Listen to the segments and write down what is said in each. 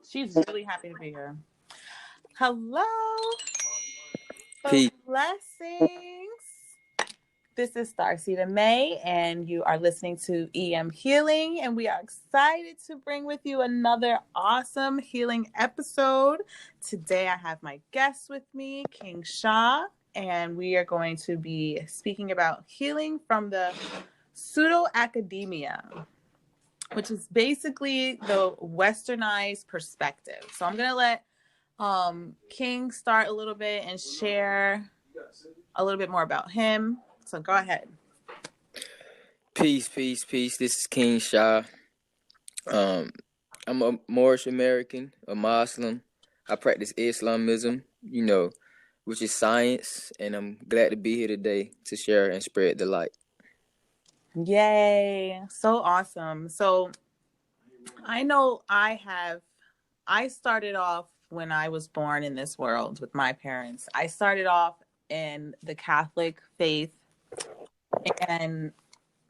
She's really happy to be here. Hello. Peace. Blessings. This is Starseed May, and you are listening to EM Healing, and we are excited to bring with you another awesome healing episode. Today, I have my guest with me, King Sha, and we are going to be speaking about healing from the pseudo-academia, which is basically the westernized perspective. So I'm going to let King start a little bit and share a little bit more about him. So go ahead. Peace. This is King Sha. I'm a Moorish American, a Muslim. I practice Islamism, which is science, and I'm glad to be here today to share and spread the light. Yay. So awesome. So I know I started off when I was born in this world with my parents. I started off in the Catholic faith, and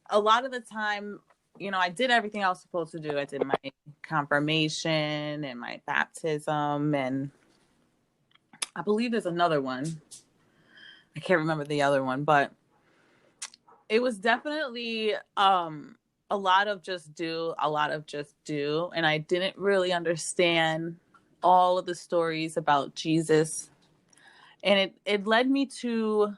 a lot of the time, I did everything I was supposed to do. I did my confirmation and my baptism, and I believe there's another one. I can't remember the other one, but it was definitely a lot of just do, and I didn't really understand all of the stories about Jesus, and it led me to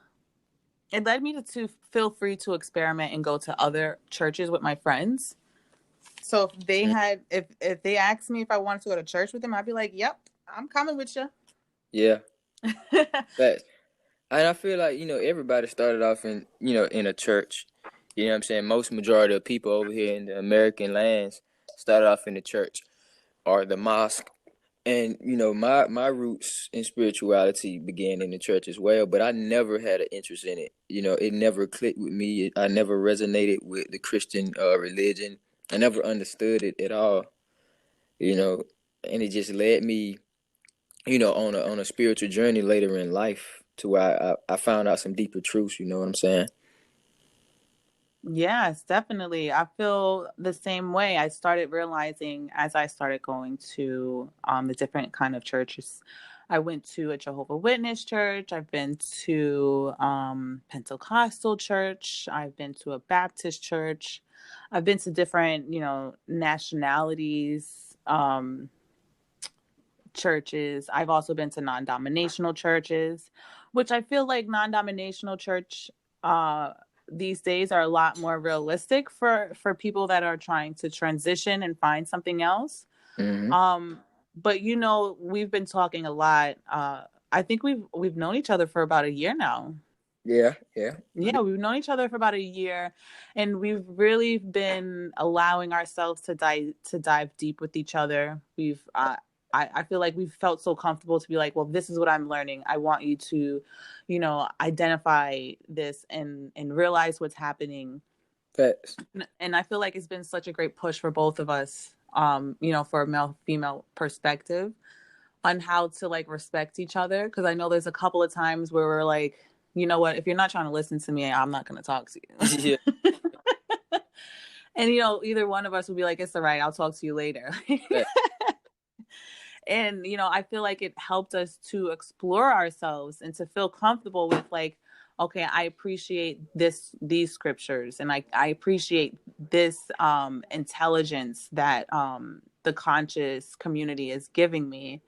feel free to experiment and go to other churches with my friends. So if they asked me if I wanted to go to church with them, I'd be like, "Yep, I'm coming with you." Yeah. But and I feel like, everybody started off in a church. You know what I'm saying? Most majority of people over here in the American lands started off in the church or the mosque. And, my roots in spirituality began in the church as well, but I never had an interest in it. It never clicked with me. I never resonated with the Christian religion. I never understood it at all, and it just led me, on a spiritual journey later in life to where I found out some deeper truths, you know what I'm saying? Yes, definitely. I feel the same way. I started realizing as I started going to the different kind of churches. I went to a Jehovah Witness church. I've been to Pentecostal church. I've been to a Baptist church. I've been to different, nationalities churches. I've also been to non-denominational churches, which I feel like non-denominational church these days are a lot more realistic for people that are trying to transition and find something else. Mm-hmm. But we've been talking a lot. I think we've known each other for about a year now. Yeah. We've known each other for about a year, and we've really been allowing ourselves to dive deep with each other. I feel like we've felt so comfortable to be like, well, this is what I'm learning. I want you to, identify this and realize what's happening. Facts. And I feel like it's been such a great push for both of us, for a male-female perspective on how to like respect each other. Because I know there's a couple of times where we're like, you know what, if you're not trying to listen to me, I'm not going to talk to you. Yeah. And, either one of us will be like, it's all right, I'll talk to you later. And, I feel like it helped us to explore ourselves and to feel comfortable with like, okay, I appreciate these scriptures, and I appreciate this intelligence that the conscious community is giving me.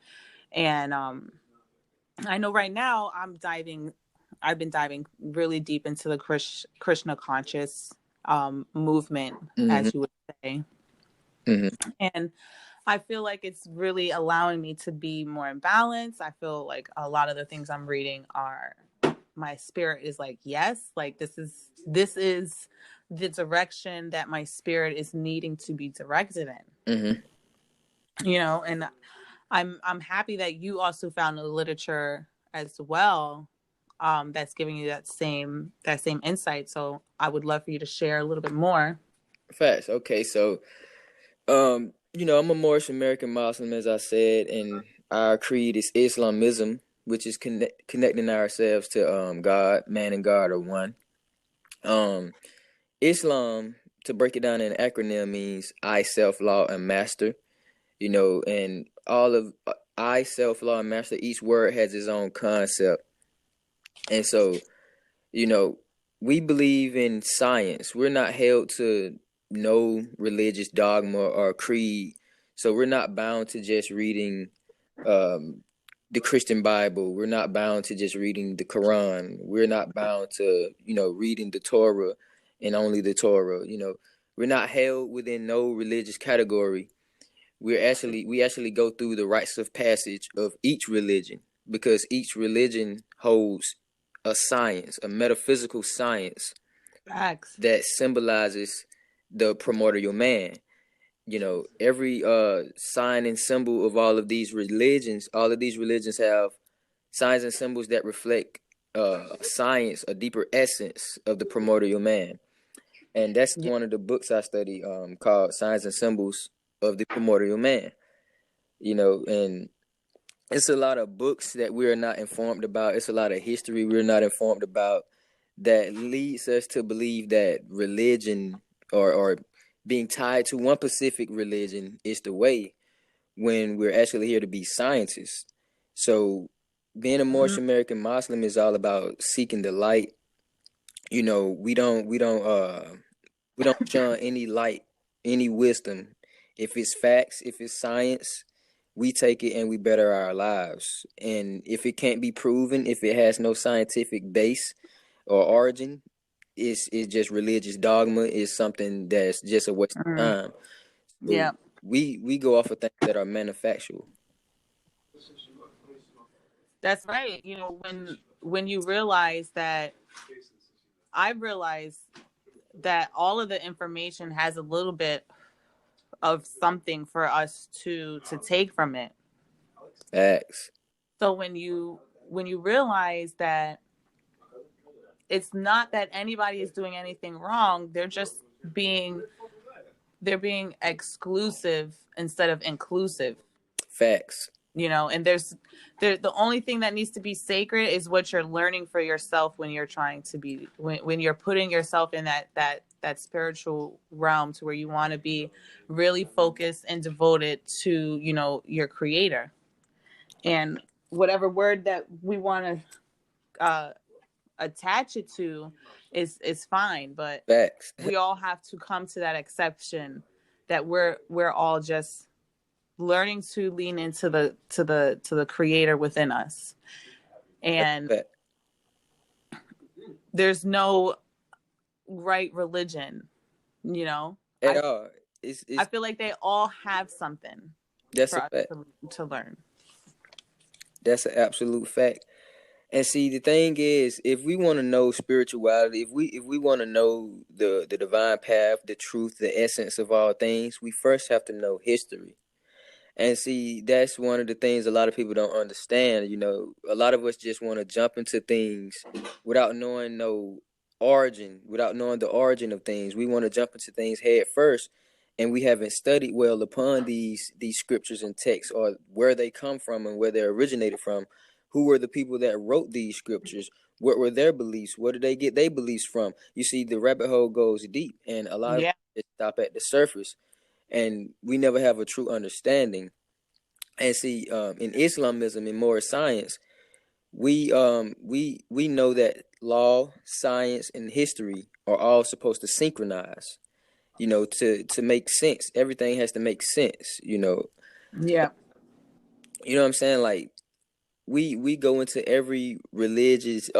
And I know right now I've been diving really deep into the Krishna conscious movement, Mm-hmm. as you would say. Mm-hmm. And I feel like it's really allowing me to be more in balance. I feel like a lot of the things I'm reading are, my spirit is like, yes, like this is the direction that my spirit is needing to be directed in. Mm-hmm. And I'm happy that you also found the literature as well, that's giving you that same insight. So I would love for you to share a little bit more. Facts. Okay, so I'm a Moorish American Muslim, as I said, and our creed is Islamism, which is connecting ourselves to God. Man and God are one. Islam, to break it down in an acronym, means I, self, law, and master. And all of I, self, law, and master, each word has its own concept. And so, you know, we believe in science. We're not held to no religious dogma or creed. So we're not bound to just reading um, the Christian Bible. We're not bound to just reading the Quran. We're not bound to, reading the Torah and only the Torah. We're not held within no religious category. We actually go through the rites of passage of each religion, because each religion holds a science, a metaphysical science Facts. that symbolizes the primordial man. Every sign and symbol of all of these religions have signs and symbols that reflect science, a deeper essence of the primordial man. And that's Yeah. one of the books I study, called Signs and Symbols of the Primordial Man. And it's a lot of books that we're not informed about. It's a lot of history we're not informed about that leads us to believe that religion, or being tied to one specific religion, is the way, when we're actually here to be scientists. So being a Moorish American Muslim is all about seeking the light. We don't shun any light, any wisdom. If it's facts, if it's science, we take it and we better our lives. And if it can't be proven, if it has no scientific base or origin, it's just religious dogma. It's something that's just a waste of time. Yeah. So we go off of things that are manufactured. That's right. When you realize that, I realized that all of the information has a little bit of something for us to take from it. Facts. So when you realize that it's not that anybody is doing anything wrong, being they're being exclusive instead of inclusive. Facts. And the only thing that needs to be sacred is what you're learning for yourself, when you're trying to be, when you're putting yourself in that spiritual realm, to where you want to be really focused and devoted to your creator. And whatever word that we want to attach it to is fine, but Facts. we all have to come to that exception that we're all just learning to lean into the creator within us. And Fact. there's no right religion, At I all. I It's feel like they all have something That's for a us fact. to learn. That's an absolute fact. And see, the thing is, if we want to know spirituality, if we want to know the divine path, the truth, the essence of all things, we first have to know history. And see, that's one of the things a lot of people don't understand. A lot of us just want to jump into things without knowing without knowing the origin of things. We want to jump into things head first, and we haven't studied well upon these scriptures and texts, or where they come from and where they originated from. Who were the people that wrote these scriptures? What were their beliefs? Where did they get their beliefs from? You see, the rabbit hole goes deep, and a lot of Yeah. us stop at the surface, and we never have a true understanding. And see, in Islamism, in moorish science, we know that law, science, and history are all supposed to synchronize. To make sense. Everything has to make sense. Yeah. You know what I'm saying? Like, we go into every religious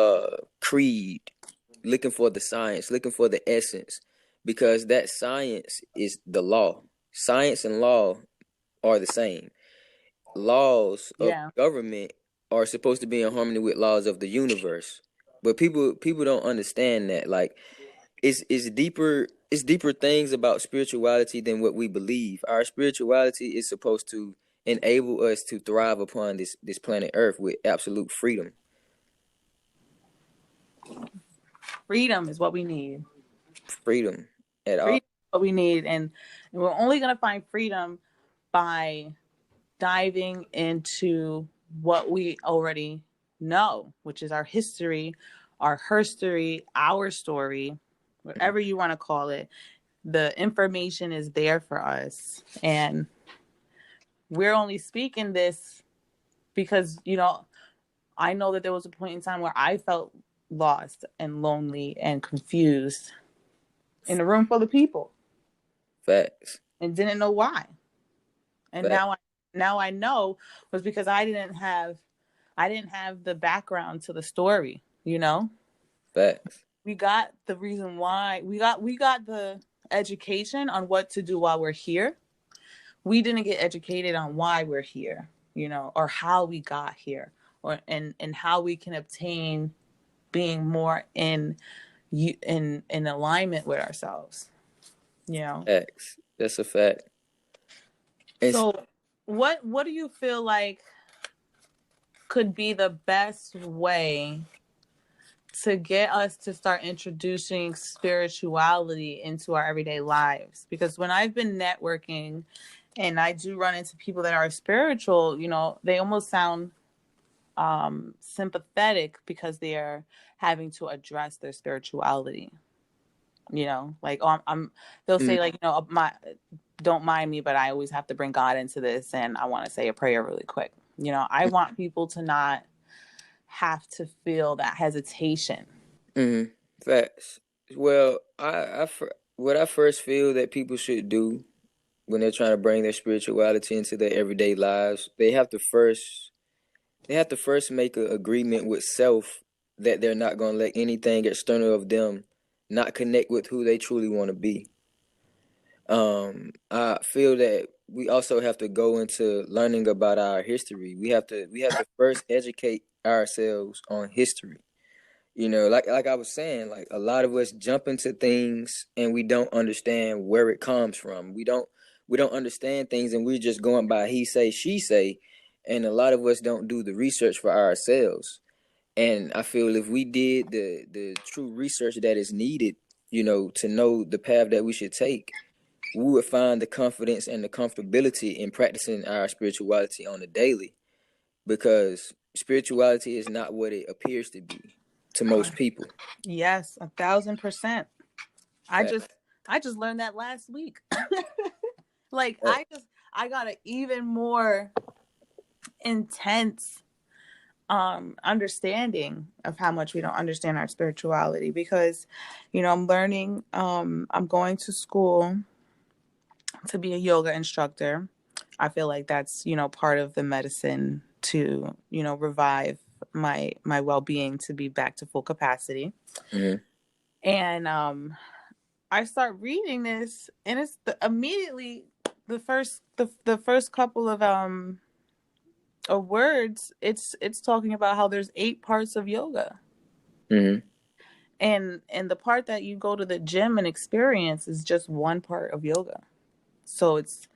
creed looking for the science, looking for the essence, because that science is the law. Science and law are the same. Laws of Yeah. government are supposed to be in harmony with laws of the universe, but people don't understand that. Like, it's deeper things about spirituality than what we believe. Our spirituality is supposed to enable us to thrive upon this planet Earth with absolute freedom. Freedom is what we need. Freedom at all. Freedom is what we need. And we're only going to find freedom by diving into what we already know, which is our history, our herstory, our story, whatever you want to call it. The information is there for us. And we're only speaking this because, you know, I know that there was a point in time where I felt lost and lonely and confused in a room full of people Facts. and didn't know why. And Facts. now I know was because I didn't have the background to the story, you know? Facts. We got the reason why. We got the education on what to do while we're here. We didn't get educated on why we're here, you know, or how we got here, or and how we can obtain being more in alignment with ourselves, you know. Facts. That's a fact. It's So what do you feel like could be the best way to get us to start introducing spirituality into our everyday lives? Because when I've been networking and I do run into people that are spiritual, you know, they almost sound sympathetic because they are having to address their spirituality. You know, like, oh, they'll mm, say, like, you know, my, don't mind me, but I always have to bring God into this, and I want to say a prayer really quick. You know, I want people to not have to feel that hesitation. mm, facts. Well, what I first feel that people should do when they're trying to bring their spirituality into their everyday lives, they have to first make an agreement with self that they're not going to let anything external of them not connect with who they truly want to be. I feel that we also have to go into learning about our history. We have to first educate ourselves on history. You know, like I was saying, like a lot of us jump into things and we don't understand where it comes from. We don't understand things and we're just going by he say, she say, and a lot of us don't do the research for ourselves. And I feel if we did the true research that is needed, you know, to know the path that we should take, we would find the confidence and the comfortability in practicing our spirituality on a daily, because spirituality is not what it appears to be to most people. Yes, 1,000%. I Fact. just I just learned that last week. Like, Fact. I got an even more intense understanding of how much we don't understand our spirituality, because, you know, I'm learning, I'm going to school to be a yoga instructor. I feel like that's, you know, part of the medicine to, you know, revive my well-being to be back to full capacity. Mm-hmm. And I start reading this, and it's immediately the first couple of words, it's talking about how there's 8 parts of yoga. Mm-hmm. And the part that you go to the gym and experience is just one part of yoga. So it's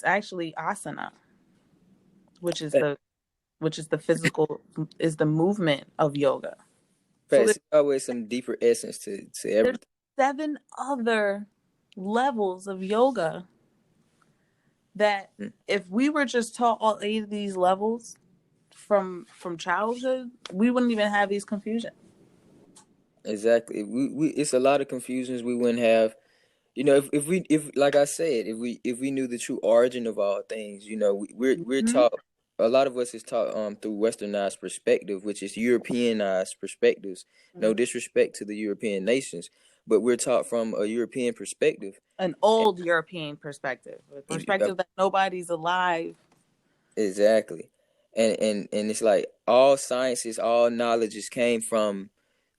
actually asana, which is Fact. the physical, is the movement of yoga. So Fact. There's always some deeper essence to there's everything. 7 other levels of yoga that, Mm. if we were just taught all 8 of these levels from childhood, we wouldn't even have these confusions. Exactly. We it's a lot of confusions we wouldn't have. You know, if like I said, if we knew the true origin of all things, you know, we're Hmm. taught. A lot of us is taught through westernized perspective, which is Europeanized perspectives. No disrespect to the European nations, but we're taught from a European perspective. An old European perspective, a Uh, perspective that nobody's alive. Exactly. And it's like all sciences, all knowledges came from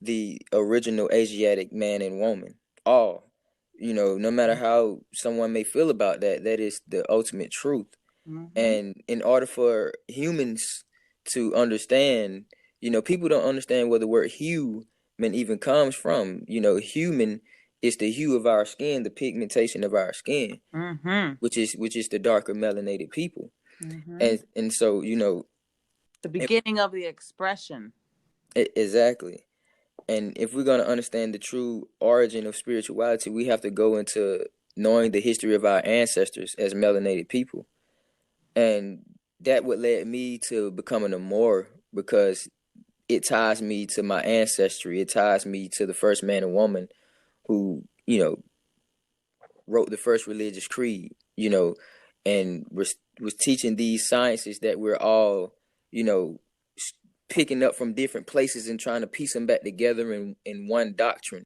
the original Asiatic man and woman. All. You know, no matter how someone may feel about that, that is the ultimate truth. Hmm. And in order for humans to understand, you know, people don't understand where the word human even comes from. You know, human is the hue of our skin, the pigmentation of our skin, Hmm. which is the darker melanated people. Hmm. And so, you know, The beginning of the expression. exactly. And if we're going to understand the true origin of spirituality, we have to go into knowing the history of our ancestors as melanated people. And that would led me to becoming a Moor, because it ties me to my ancestry. It ties me to the first man and woman who, you know, wrote the first religious creed, you know, and was teaching these sciences that we're all, you know, picking up from different places and trying to piece them back together in one doctrine.